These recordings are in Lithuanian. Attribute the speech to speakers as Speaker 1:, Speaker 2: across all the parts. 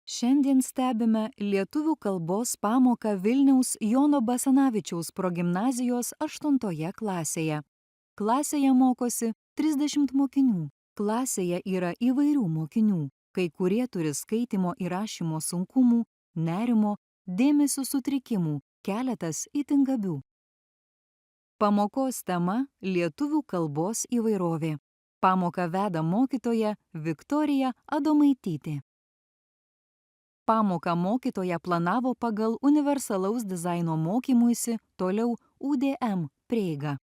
Speaker 1: Šiandien stebime lietuvių kalbos pamoką Vilniaus Jono Basanavičiaus progimnazijos 8 klasėje. Klasėje mokosi 30 mokinių. Klasėje yra įvairių mokinių. Kai kurie turi skaitymo ir rašymo sunkumų, nerimo, dėmesio sutrikimų, keletas itin gabių. Pamokos tema – lietuvių kalbos įvairovė. Pamoką veda mokytoja Viktorija Adomaitytė. Pamoką mokytoja planavo pagal universalaus dizaino mokymuisi, toliau UDM prieigą.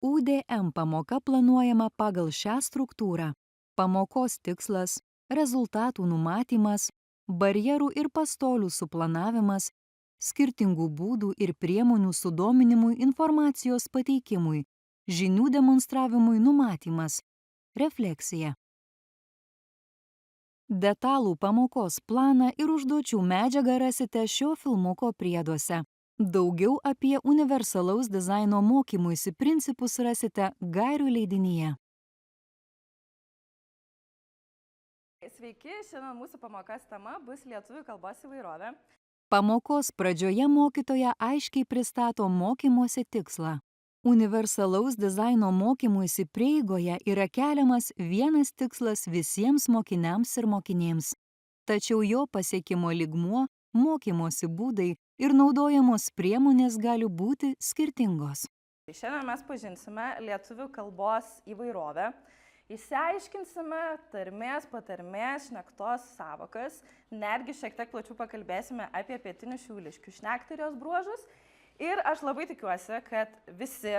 Speaker 1: UDM pamoka planuojama pagal šią struktūrą. Pamokos tikslas – rezultatų numatymas, barjerų ir pastolių suplanavimas, skirtingų būdų ir priemonių sudominimui informacijos pateikimui, žinių demonstravimui numatymas, refleksija. Detalų pamokos planą ir užduočių medžiagą rasite šio filmuko prieduose. Daugiau apie universalaus dizaino mokymuisi principus rasite gairių leidinyje.
Speaker 2: Sveiki, šiandien mūsų pamokos tema bus lietuvių kalbos įvairovė.
Speaker 1: Pamokos pradžioje mokytoja aiškiai pristato mokymosi tikslą. Universalaus dizaino mokymuisi prieigoje yra keliamas vienas tikslas visiems mokiniams ir mokinėms. Tačiau jo pasiekimo lygmuo, mokymosi būdai ir naudojamos priemonės gali būti skirtingos.
Speaker 2: Šiandien mes pažinsime lietuvių kalbos įvairovę. Išsiaiškinsime tarmės, patarmės, šnektos sąvokas, netgi šiek tiek plačiau pakalbėsime apie pietinių šiauliškių šnektą ir jos bruožus. Ir aš labai tikiuosi, kad visi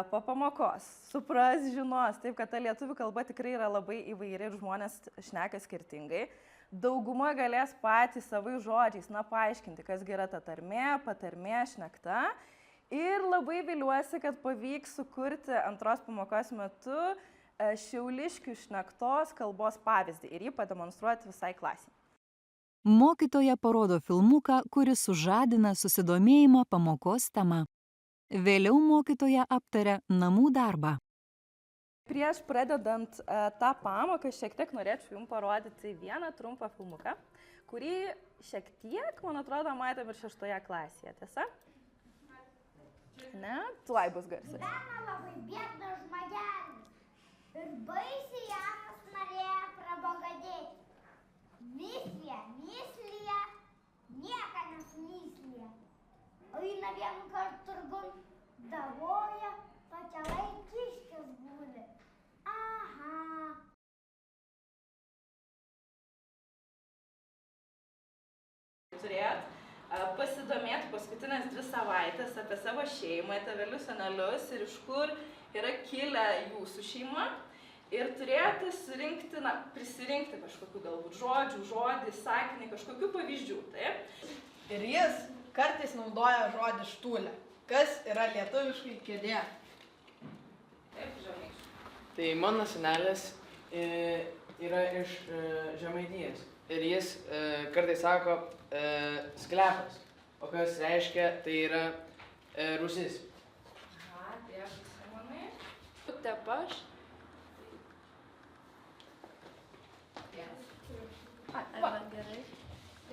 Speaker 2: po pamokos supras, žinos, taip kad ta lietuvių kalba tikrai yra labai įvairi ir žmonės šneka skirtingai. Dauguma galės patys savai žodžiais, paaiškinti, kas yra ta tarmė, patarmė, šnekta. Ir labai viliuosi, kad pavyks sukurti antros pamokos metu šiauliškių šnektos kalbos pavyzdį ir jį pademonstruoti visai klasiai.
Speaker 1: Mokytoja parodo filmuką, kuris sužadina susidomėjimą pamokos tema. Vėliau mokytoja aptaria namų darbą.
Speaker 2: Prieš pradedant tą pamoką šiek tiek norėčiau jums parodyti vieną trumpą filmuką, kurį šiek tiek, man atrodo, matėm ir 6 klasėje, tiesa? Ne? Tuoj bus garsas.
Speaker 3: Gyvena labai biednas žmogelis ir baisiai jaunas norėjo prabogadėti. Myslė, nieka nesmyslė. O eina vienu kartu turgun, davoja, pačialai kiškis guli. Aha.
Speaker 2: Turėjot pasidomėti paskutinės 2 savaitės apie savo šeimą, tėvelius, senelius ir iš kur yra kilę jūsų šeima. Ir turėjote prisirinkti kažkokių galbūt žodį, sakinį, kažkokių pavyzdžių, taip?
Speaker 4: Ir jis kartais naudoja žodį štūlė. Kas yra lietuviškai kėdė?
Speaker 2: Taip, Žemaičių.
Speaker 5: Tai mano senelis yra iš Žemaitijos. Ir jis kartais sako sklepas, o kas reiškia, tai yra rūsis.
Speaker 2: Aha, dėkui, Simonai.
Speaker 6: Tepaš. Arba gerai.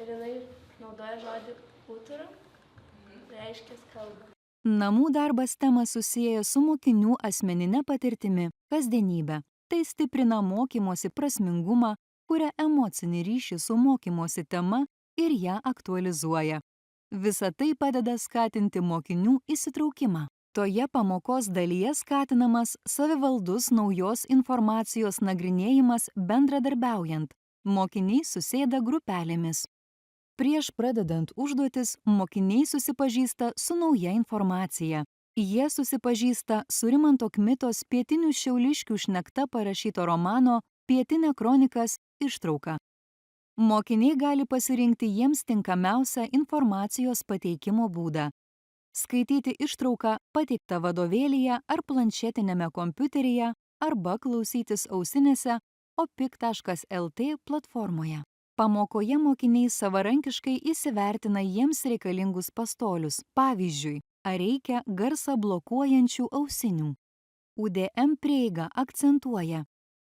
Speaker 6: Ir jinai naudoja žodį utara, reiškia kalba.
Speaker 1: Namų darbas temą susieja su mokinių asmenine patirtimi, kasdienybė. Tai stiprina mokymosi prasmingumą, kuria emocinį ryšį su mokymosi tema ir ją aktualizuoja. Visa tai padeda skatinti mokinių įsitraukimą. Toje pamokos dalyje skatinamas savivaldus naujos informacijos nagrinėjimas bendradarbiaujant. Mokiniai susėda grupelėmis. Prieš pradedant užduotis, mokiniai susipažįsta su nauja informacija. Jie susipažįsta su Rimanto Kmitos pietinių šiauliškių šnekta parašyto romano Pietinė kronikas ištrauka. Mokiniai gali pasirinkti jiems tinkamiausią informacijos pateikimo būdą. Skaityti ištrauką pateiktą vadovėlyje ar planšetinėme kompiuteryje arba klausytis ausinėse opik.lt platformoje. Pamokoje mokiniai savarankiškai įsivertina jiems reikalingus pastolius. Pavyzdžiui, ar reikia garsą blokuojančių ausinių. UDM prieiga akcentuoja.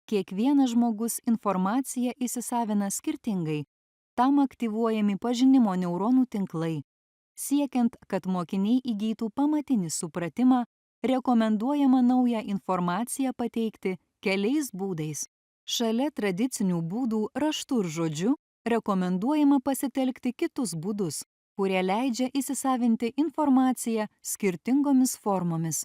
Speaker 1: Kiekvienas žmogus informaciją įsisavina skirtingai. Tam aktyvuojami pažinimo neuronų tinklai. Siekiant, kad mokiniai įgytų pamatinį supratimą, rekomenduojama naują informaciją pateikti keliais būdais. Šalia tradicinių būdų raštu ir žodžiu rekomenduojama pasitelkti kitus būdus, kurie leidžia įsisavinti informaciją skirtingomis formomis.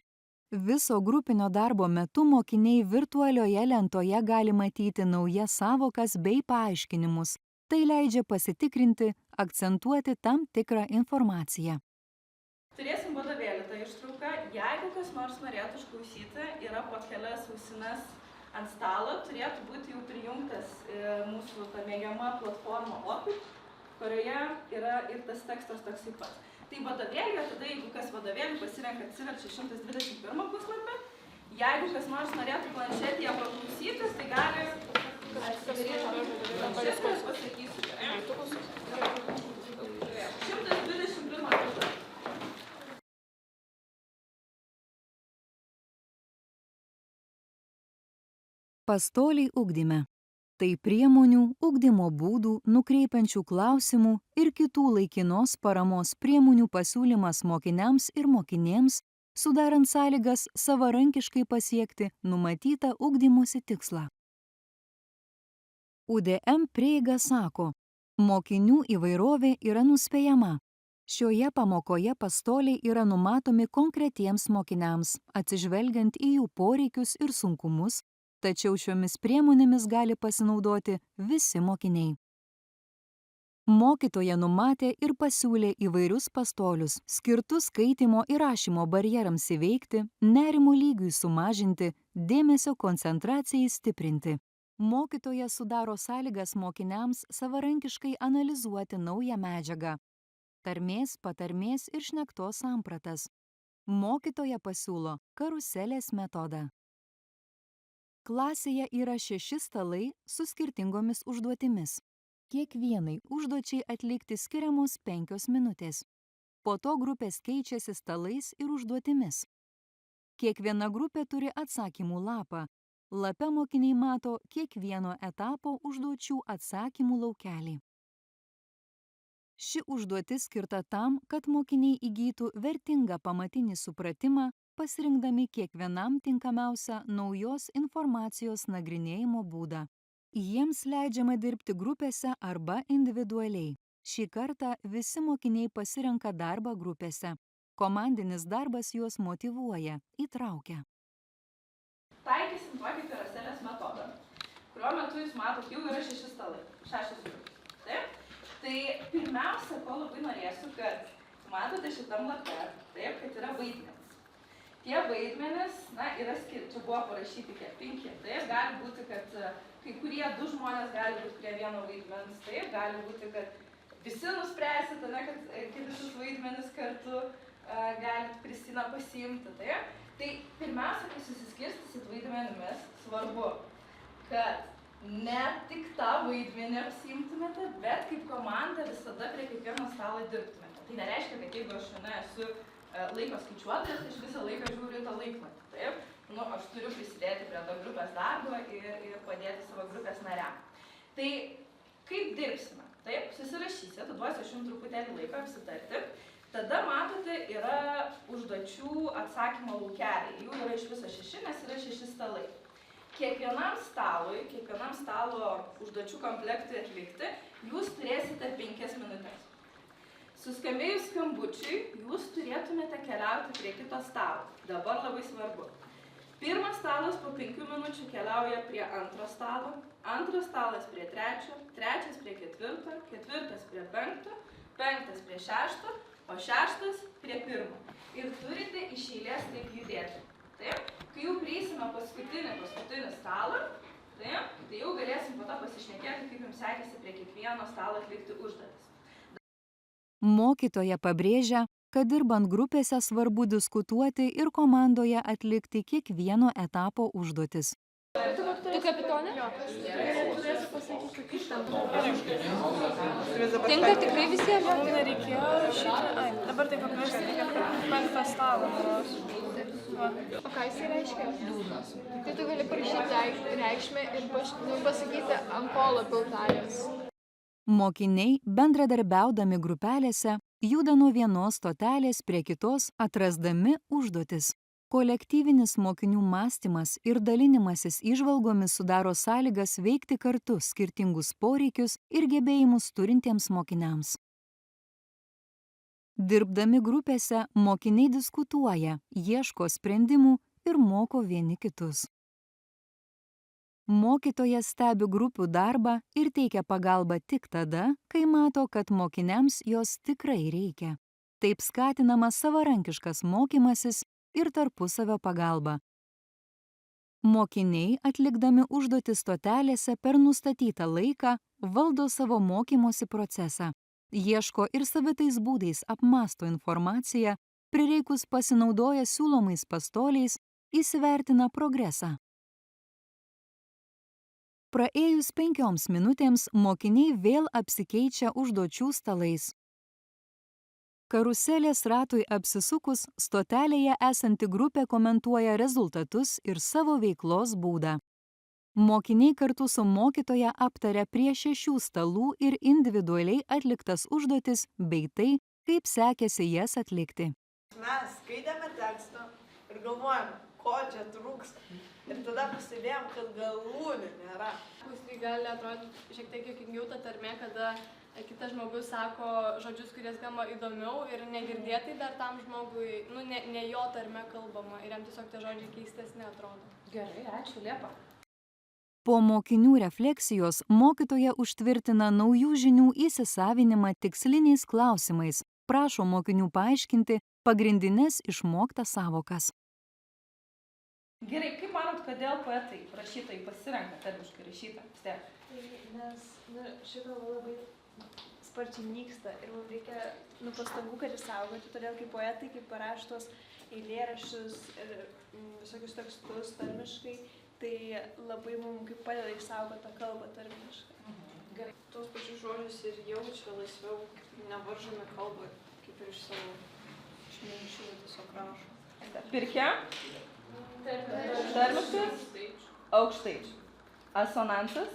Speaker 1: Viso grupinio darbo metu mokiniai virtualioje lentoje gali matyti naujas savokas bei paaiškinimus. Tai leidžia pasitikrinti, akcentuoti tam tikrą informaciją.
Speaker 2: Turėsim vadovėlį tą ištrauką. Jeigu kas nors norėtų išklausyti, yra po kelias ausines ant stalo, turėtų būti jau prijungtas mūsų ta mėgiama platforma Opit, kurioje yra ir tas tekstas toksai pats. Tai vadovėlį, tada jeigu kas vadovėlį pasirenka, atsiverčia 121 puslapį. Jeigu kas nors norėtų planšetėje paklausytis, tai gali atsidaryti planšetės, pasakysiu. 121 puslapį.
Speaker 1: Pastoliai ugdyme. Tai priemonių, ugdymo būdų, nukreipiančių klausimų ir kitų laikinos paramos priemonių pasiūlymas mokiniams ir mokinėms, sudarant sąlygas savarankiškai pasiekti numatytą ugdymosi tikslą. UDM prieiga sako, mokinių įvairovė yra nuspėjama. Šioje pamokoje pastoliai yra numatomi konkretiems mokiniams, atsižvelgiant į jų poreikius ir sunkumus, tačiau šiomis priemonėmis gali pasinaudoti visi mokiniai. Mokytoja numatė ir pasiūlė įvairius pastolius, skirtus skaitymo ir rašymo barjerams įveikti, nerimo lygiui sumažinti, dėmesio koncentracijai stiprinti. Mokytoja sudaro sąlygas mokiniams savarankiškai analizuoti naują medžiagą, tarmės, patarmės ir šnektos sampratas. Mokytoja pasiūlo karuselės metodą. Klasėje yra 6 stalai su skirtingomis užduotimis. Kiekvienai užduočiai atlikti skiriamos 5 minutės. Po to grupės keičiasi stalais ir užduotimis. Kiekviena grupė turi atsakymų lapą. Lape mokiniai mato kiekvieno etapo užduočių atsakymų laukelį. Ši užduotis skirta tam, kad mokiniai įgytų vertingą pamatinį supratimą, pasirinkdami kiekvienam tinkamiausią naujos informacijos nagrinėjimo būdą. Jiems leidžiama dirbti grupėse arba individualiai. Šį kartą visi mokiniai pasirenka darbą grupėse. Komandinis darbas juos motyvuoja, įtraukia.
Speaker 2: Taikysim tokį karuselės metodą, kurio metu jūs matot, jau yra 6 stalai, 6 grupės. Taip? Tai pirmiausia, ko labai norėsiu, kad matote šitam lape, taip, kad yra vaidmenys. Tie vaidmenys, yra skirti, čia buvo parašyti 5, taip, gali būti, kad kai kurie 2 žmonės gali būti prie vieno vaidmens, taip, gali būti, kad visi nuspręsite, kad visus vaidmenis kartu galite Kristiną pasiimti, taip. Tai pirmiausia, kai susiskirstysit vaidmenimis, svarbu, kad ne tik tą vaidmenį apsiimtumėte, bet kaip komanda visada prie kiekvieno stalo dirbtumėte. Tai nereiškia, kad jeigu aš esu laiko skaičiuotojas, tai aš visą laiką žiūriu į tą laikmatį. Taip? Aš turiu prisidėti prie to grupės darbo ir padėti savo grupės nariam. Tai kaip dirbsime? Taip, susirašysit, duosiu aš jums truputėlį laiko apsitarti. Tada matote, yra užduočių atsakymo laukeliai. Jų yra iš viso 6, nes yra 6 stalai. Kiekvienam stalo užduočių komplektui atlikti, jūs turėsite 5 minutės. Suskambėjus skambučiui, jūs turėtumėte keliauti prie kito stalo. Dabar labai svarbu. Pirmas stalas po 5 minučių keliauja prie antro stalo, antras stalas prie trečio, trečias prie ketvirto, ketvirtas prie penkto, penktas prie šešto, o šeštas prie pirmo. Ir turite iš eilės taip judėti. Taip? Kai jau prieisime paskutinį stalą, taip, tai jau galėsim po to pasišnekėti, kaip jums sekėsi prie kiekvieno stalo atlikti užduotis.
Speaker 1: Mokytoja pabrėžia, kad dirbant grupėse svarbu diskutuoti ir komandoje atlikti kiekvieno etapo užduotis.
Speaker 6: Tu kapitonė? Turėsiu pasakyti, kaip ten.
Speaker 4: Tinka
Speaker 6: Tinka tikrai visiems?
Speaker 7: Mums nereikėjo šitą. Dabar taip apversti, reikia manifestavo.
Speaker 8: O ką jisai reiškia? Liūdnas. Tai tu gali parašyti reikšmę ir pasakyti ant kolo piltelės.
Speaker 1: Mokiniai, bendradarbiaudami grupelėse, juda nuo vienos stotelės prie kitos, atrasdami užduotis. Kolektyvinis mokinių mąstymas ir dalinimasis įžvalgomis sudaro sąlygas veikti kartu skirtingus poreikius ir gebėjimus turintiems mokiniams. Dirbdami grupėse, mokiniai diskutuoja, ieško sprendimų ir moko vieni kitus. Mokytojas stebi grupių darbą ir teikia pagalbą tik tada, kai mato, kad mokiniams jos tikrai reikia. Taip skatinamas savarankiškas mokymasis ir tarpusavio pagalba. Mokiniai, atlikdami užduotis stotelėse per nustatytą laiką, valdo savo mokymosi procesą, ieško ir savitais būdais apmąsto informaciją, prireikus pasinaudoja siūlomais pastoliais, įsivertina progresą. Praėjus 5 minutėms mokiniai vėl apsikeičia užduočių stalais. Karuselės ratui apsisukus, stotelėje esanti grupė komentuoja rezultatus ir savo veiklos būdą. Mokiniai kartu su mokytoja aptaria prie 6 stalų ir individualiai atliktas užduotis bei tai, kaip sekėsi jas atlikti.
Speaker 4: Mes skaitėme tekstą ir galvojame, ko čia trūksta. Ir tada pastebėjom, kad galūnių nėra.
Speaker 6: Tai gali atrodyti šiek tiek juokingiau ta tarmė, kada kitas žmogus sako žodžius, kurie skamba įdomiau ir negirdėtai dar tam žmogui, ne jo tarme kalbama ir jam tiesiog tie žodžiai keistesni atrodo.
Speaker 2: Gerai, ačiū, Liepa.
Speaker 1: Po mokinių refleksijos mokytoja užtvirtina naujų žinių įsisavinimą tiksliniais klausimais, prašo mokinių paaiškinti pagrindines išmoktas savokas.
Speaker 2: Gerai, kaip manot, kodėl poetai, rašytojai pasirenka tarmiškai rašytą? Step.
Speaker 6: Nes ši kalba labai sparčiai nyksta ir mums reikia pastangų, kad išsaugoti, todėl kaip poetai, kaip paraštos eilėraščius ir visokius tekstus tarmiškai, tai labai mums kaip padeda išsaugoti tą kalbą tarmiškai.
Speaker 4: Gerai, tuos pačius žodžius ir jaučia laisviau, nevaržome kalbą, kaip ir iš savo išminčių tiesiog rašo.
Speaker 2: Pirkia? Tarmiškas? Aukštaičių. Asonansas?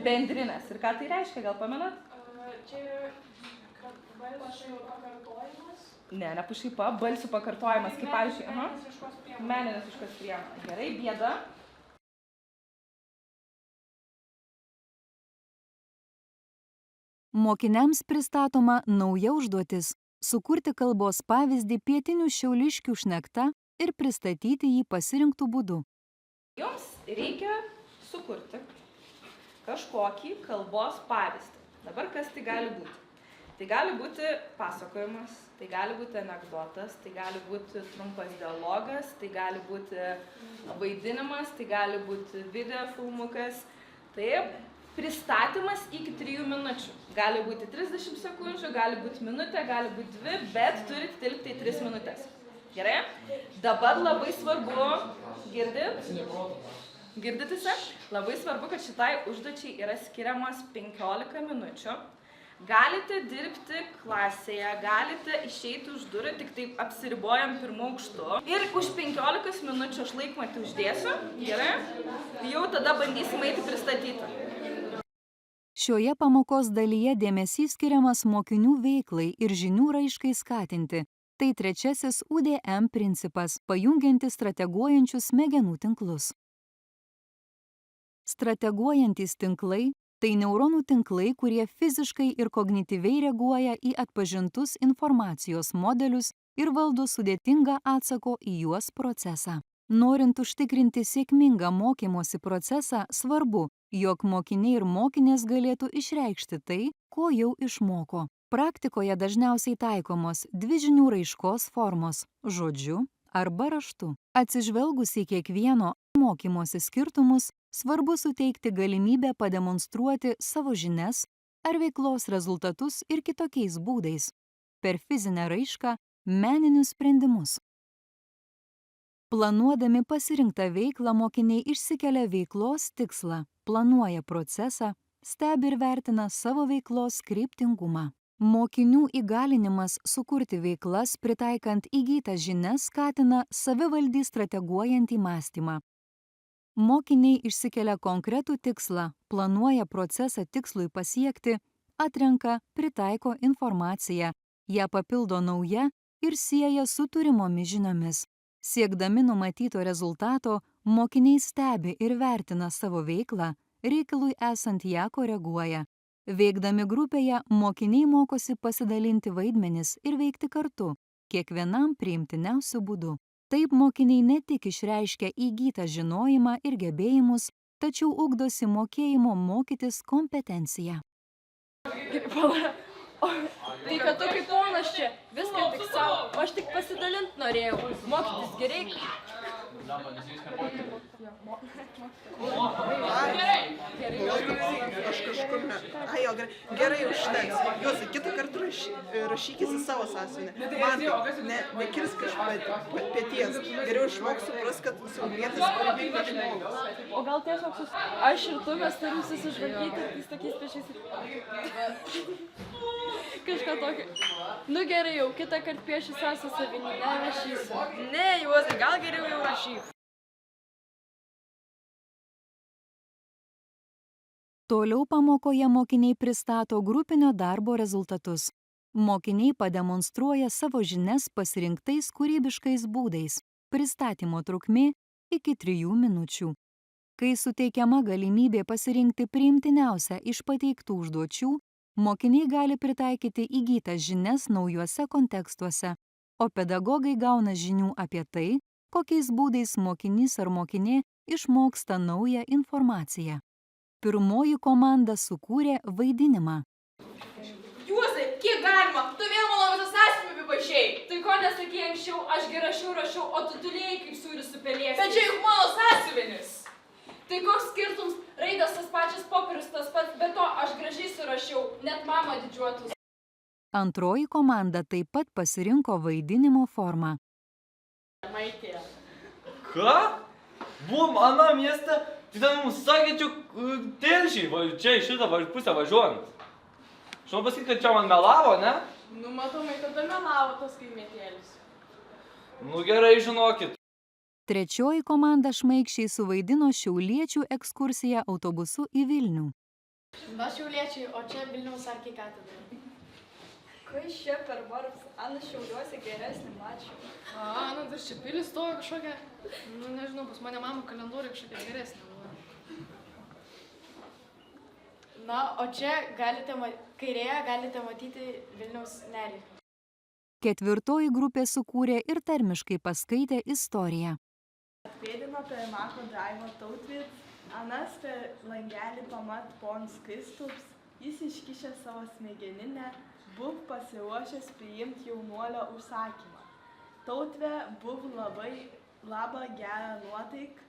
Speaker 2: Bendrinės. Ir ką tai reiškia, gal pamenat?
Speaker 6: Čia yra balsių pakartojimas.
Speaker 2: Ne pašaipa, balsių pakartojimas, kaip pavyzdžiui, meninės iškos priemonė. Gerai, bėda.
Speaker 1: Mokiniams pristatoma nauja užduotis – sukurti kalbos pavyzdį pietinių Šiauliškių šnekta ir pristatyti jį pasirinktų būdu.
Speaker 2: Jums reikia sukurti kažkokį kalbos pavyzdį. Dabar kas tai gali būti? Tai gali būti pasakojimas, tai gali būti anekdotas, tai gali būti trumpas dialogas, tai gali būti vaidinimas, tai gali būti video filmukas. Taip, pristatymas iki 3 minučių. Gali būti 30 sekundžių, gali būti minutė, gali būti 2, bet turit tilpti į 3 minutės. Gerai? Dabar labai svarbu, girdit visi? Labai svarbu, kad šitai užduočiai yra skiriamas 15 minučių. Galite dirbti klasėje, galite išeiti už durų, tik taip apsiribojam 1 aukštu. Ir už 15 minučių aš laikmatį uždėsiu, gerai? Jau tada bandysim eiti pristatyti.
Speaker 1: Šioje pamokos dalyje dėmesys skiriamas mokinių veiklai ir žinių raiškai skatinti. Tai 3 UDM principas, pajungiantis strateguojančius smegenų tinklus. Strateguojantys tinklai – tai neuronų tinklai, kurie fiziškai ir kognityviai reaguoja į atpažintus informacijos modelius ir valdo sudėtingą atsako į juos procesą. Norint užtikrinti sėkmingą mokymosi procesą, svarbu, jog mokiniai ir mokinės galėtų išreikšti tai, ko jau išmoko. Praktikoje dažniausiai taikomos 2 žinių raiškos formos – žodžiu arba raštu. Atsižvelgus į kiekvieno mokymosi skirtumus, svarbu suteikti galimybę pademonstruoti savo žinias ar veiklos rezultatus ir kitokiais būdais – per fizinę raišką, meninius sprendimus. Planuodami pasirinktą veiklą mokiniai išsikelia veiklos tikslą, planuoja procesą, stebi ir vertina savo veiklos kryptingumą. Mokinių įgalinimas sukurti veiklas, pritaikant įgytas žinias, skatina savivaldį strateguojantį mąstymą. Mokiniai išsikelia konkretų tikslą, planuoja procesą tikslui pasiekti, atrenka, pritaiko informaciją, ją papildo nauja ir sieja su turimomis žiniomis. Siekdami numatyto rezultato, mokiniai stebi ir vertina savo veiklą, reikalui esant ją koreguoja. Veikdami grupėje, mokiniai mokosi pasidalinti vaidmenis ir veikti kartu, kiekvienam priimtiniausiu būdu. Taip mokiniai ne tik išreiškia įgytą žinojimą ir gebėjimus, tačiau ugdosi mokėjimo mokytis kompetenciją.
Speaker 7: Tai kad tu kaip ponas čia, viską tik savo, aš tik pasidalint norėjau, mokytis gerai.
Speaker 9: Aš kažkur ne. Ai, jo, gerai užteks. Jūs kitą kartą rašykis į savo sąsiuvinį. Man nekirsk iš pėties. Geriau išmok supras, kad saulietis kūrybingas žmogus.
Speaker 7: O gal tiesiog aš ir tu mes turim susižvalgyti tais tokiais pečiais. Kažką tokio. Nu gerai jau, kitą kartą pieši sąsiuvinį savinį, nerašysiu. Ne, Juozai, gal geriau jau rašyk.
Speaker 1: Toliau pamokoje mokiniai pristato grupinio darbo rezultatus. Mokiniai pademonstruoja savo žinias pasirinktais kūrybiškais būdais. Pristatymo trukmė iki 3 minučių. Kai suteikiama galimybė pasirinkti priimtiniausią iš pateiktų užduočių, mokiniai gali pritaikyti įgytas žinias naujuose kontekstuose, o pedagogai gauna žinių apie tai, kokiais būdais mokinys ar mokinė išmoksta naują informaciją. Pirmoji komanda sukūrė vaidinimą.
Speaker 7: Juozai, kiek galima? Tu vėl mano visą sąsiuvinį apipaišei. Tai ko nesakei anksčiau, aš gi rašiau, o tu tulėjai kaip sūris su pelėsiais. Bet čia juk mano sąsiuvinis. Tai koks skirtums, raidės tas pačias, popierius tas pats, be to aš gražiai surašiau, net mama didžiuotus.
Speaker 1: Antroji komanda taip pat pasirinko vaidinimo formą.
Speaker 7: Maitė.
Speaker 10: Ką? Buvom anam mieste, tai ten mums sakė, čia telšiai, čia į šitą pusę važiuojant. Aš noriu pasakyti, kad čia man melavo, ne?
Speaker 7: Nu, matomai, tada melavo tas kaimėtėlis.
Speaker 10: Nu gerai, žinokit.
Speaker 1: Trečioji komanda šmaikščiai suvaidino šiauliečių ekskursiją autobusu į Vilnių.
Speaker 11: Na, šiauliečiai, o čia Vilniaus arkikatedra.
Speaker 7: Kas čia per barbs? Ana Šiauliuose geresnį mačiau.
Speaker 8: Nu, dar čia pilis stovi kažkokia, nu, nežinau, pas mane mama kalendoriai kažkokia geresnė.
Speaker 11: Na, o čia kairėje galite matyti Vilniaus nerį.
Speaker 1: Ketvirtoji grupė sukūrė ir tarmiškai paskaitė istoriją.
Speaker 12: Atvėdino per Mako Draivo Tautvyt, anas per langelį pamat pons Kristups, jis iškišė savo smegeninę, buv pasiruošęs priimti jaunuolio užsakymą. Tautvė buv labai labą gerą nuotaiką.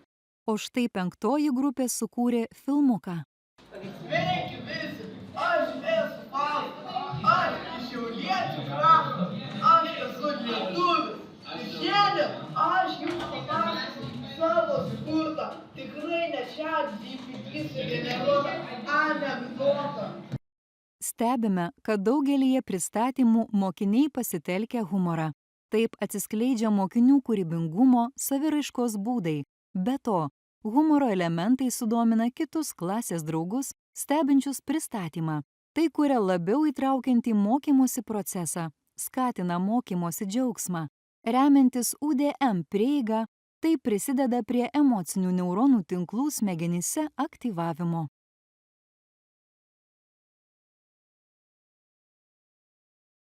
Speaker 1: O štai penktoji grupė sukūrė filmuką.
Speaker 13: Sveiki visi, aš esu Faustas, aš iš Šiauliečių krašto, aš esu lietuvis. Šiandien aš jums papasakosiu savo sukurtą, tikrai ne ChatGPT sugeneruotą anekdotą.
Speaker 1: Stebime, kad daugelyje pristatymų mokiniai pasitelkia humorą. Taip atsiskleidžia mokinių kūrybingumo, saviraiškos būdai. Be to, humoro elementai sudomina kitus klasės draugus, stebinčius pristatymą. Tai kuria labiau įtraukiantį mokymosi procesą, skatina mokymosi džiaugsmą. Remiantis UDM prieiga, tai prisideda prie emocinių neuronų tinklų smegenyse aktyvavimo.